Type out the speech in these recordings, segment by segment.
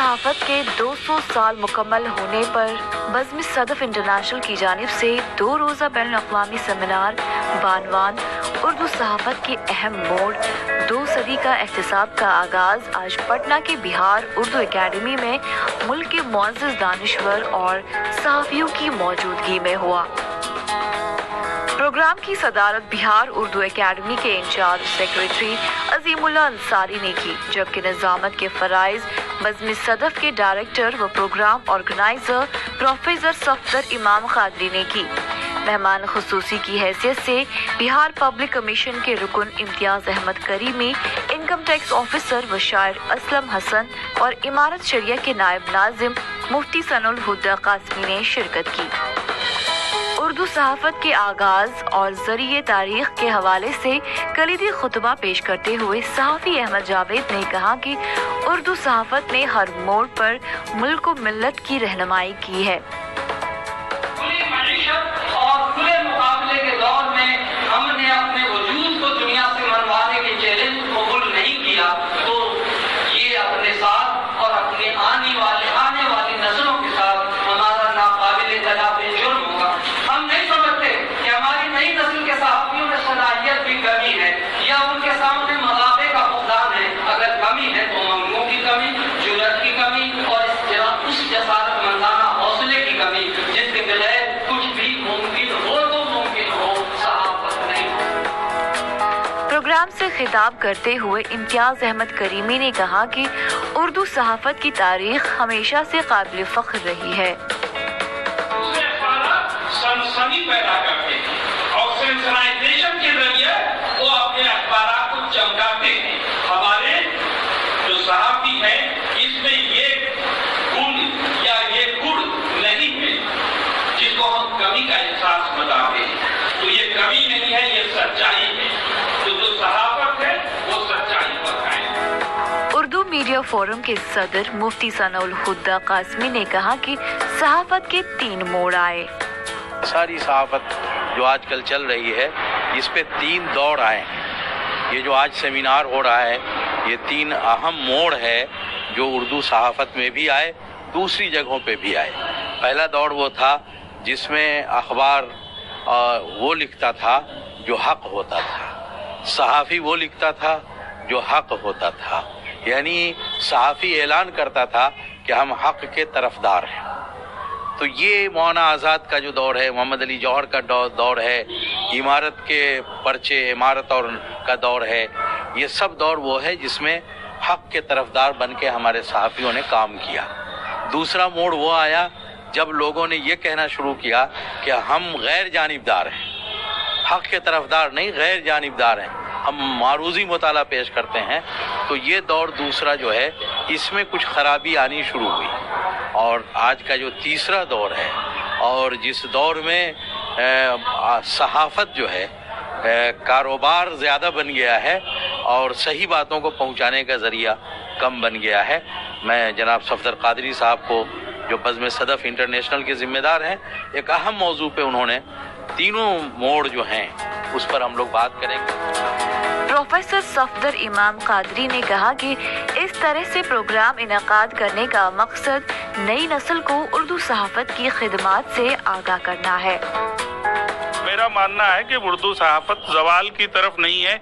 صحافت کے 200 سال مکمل ہونے پر بزم صدف انٹرنیشنل کی جانب سے 2 روزہ بین الاقوامی سیمینار بعنوان اردو صحافت کے اہم موڑ 2 صدی کا احتساب کا آغاز آج پٹنہ کے بہار اردو اکیڈمی میں ملک کے معزز دانشور اور صحافیوں کی موجودگی میں ہوا۔ پروگرام کی صدارت بہار اردو اکیڈمی کے انچارج سیکریٹری عظیم اللہ انصاری نے کی، جبکہ نظامت کے فرائض بزم صدف کے ڈائریکٹر و پروگرام آرگنائزر پروفیسر صفدر امام قادری نے کی۔ مہمان خصوصی کی حیثیت سے بہار پبلک کمیشن کے رکن امتیاز احمد کریمی، انکم ٹیکس آفیسر و شاعر اسلم حسن اور امارت شریعہ کے نائب ناظم مفتی ثناء الہدیٰ قاسمی نے شرکت کی۔ اردو صحافت کے آغاز اور ذریعہ تاریخ کے حوالے سے کلیدی خطبہ پیش کرتے ہوئے صحافی احمد جاوید نے کہا کہ اردو صحافت نے ہر موڑ پر ملک و ملت کی رہنمائی کی ہے۔ کھلی معیشت اور کھلے مقابلے کے دور میں ہم نے اپنے وجود کو دنیا سے منوانے کے چیلنج کو قبول نہیں کیا تو یہ اپنے ساتھ اور اپنے آنے والی نسلوں کے ساتھ ہمارا ناقابل تلافی جرم ہوگا۔ ہم نہیں سمجھتے کہ ہماری نئی نسل کے صحافیوں میں صلاحیت کی کمی ہے یا ان کے سامنے مواقع کا فقدان ہے۔ اگر کمی ہے تو منگوں کی کمی، جرأت کی کمی اور اس جسارت مندانہ حوصلے کی کمی جس کے بغیر کچھ بھی ممکن ہو تو ممکن ہو، صحافت نہیں ہو۔ پروگرام سے خطاب کرتے ہوئے امتیاز احمد کریمی نے کہا کہ اردو صحافت کی تاریخ ہمیشہ سے قابل فخر رہی ہے۔ سنسنی پیدا کرتے ہیں اور سینسرائزیشن کے ذریعے وہ اپنے اخبارات کو چمکاتے ہیں۔ ہمارے جو صحافی ہیں اس میں یہ گن یا یہ گڑ نہیں ہے جس کو ہم کمی کا احساس بتاتے ہیں، تو یہ کمی نہیں ہے، یہ سچائی ہے۔ تو جو صحافت ہے وہ سچائی پر قائم ہے۔ اردو میڈیا فورم کے صدر مفتی ثناء الہدیٰ قاسمی نے کہا کہ صحافت کے 3 موڑ آئے۔ ساری صحافت جو آج کل چل رہی ہے اس پہ 3 دور آئے ہیں۔ یہ جو آج سیمینار ہو رہا ہے یہ 3 اہم موڑ ہے جو اردو صحافت میں بھی آئے، دوسری جگہوں پہ بھی آئے۔ پہلا دور وہ تھا جس میں اخبار وہ لکھتا تھا جو حق ہوتا تھا، صحافی وہ لکھتا تھا جو حق ہوتا تھا، یعنی صحافی اعلان کرتا تھا کہ ہم حق کے طرفدار ہیں۔ تو یہ مولانا آزاد کا جو دور ہے، محمد علی جوہر کا دور ہے، عمارت کے پرچے عمارت اور کا دور ہے، یہ سب دور وہ ہے جس میں حق کے طرفدار بن کے ہمارے صحافیوں نے کام کیا۔ دوسرا موڑ وہ آیا جب لوگوں نے یہ کہنا شروع کیا کہ ہم غیر جانبدار ہیں، حق کے طرفدار نہیں، غیر جانبدار ہیں، ہم معروضی مطالعہ پیش کرتے ہیں۔ تو یہ دور دوسرا جو ہے اس میں کچھ خرابی آنی شروع ہوئی، اور آج کا جو تیسرا دور ہے اور جس دور میں صحافت جو ہے کاروبار زیادہ بن گیا ہے اور صحیح باتوں کو پہنچانے کا ذریعہ کم بن گیا ہے، میں جناب صفدر قادری صاحب کو جو بزم صدف انٹرنیشنل کے ذمہ دار ہیں، ایک اہم موضوع پہ انہوں نے 3 موڑ جو ہیں اس پر ہم لوگ بات کریں گے۔ پروفیسر صفدر امام قادری نے کہا کہ اس طرح سے پروگرام انعقاد کرنے کا مقصد نئی نسل کو اردو صحافت کی خدمات سے آگاہ کرنا ہے۔ میرا ماننا ہے کہ اردو صحافت زوال کی طرف نہیں ہے،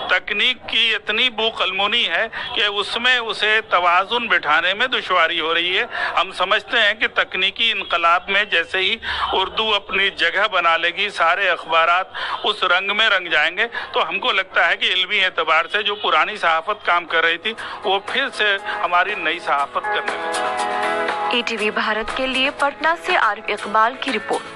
تکنیک کی اتنی بو قلمونی ہے کہ اس میں اسے توازن بٹھانے میں دشواری ہو رہی ہے۔ ہم سمجھتے ہیں کہ تکنیکی انقلاب میں جیسے ہی اردو اپنی جگہ بنا لے گی، سارے اخبارات اس رنگ میں رنگ جائیں گے، تو ہم کو لگتا ہے کہ علمی اعتبار سے جو پرانی صحافت کام کر رہی تھی وہ پھر سے ہماری نئی صحافت کرنے لگی۔ ETV بھارت کے لیے پٹنہ سے عارف اقبال کی رپورٹ۔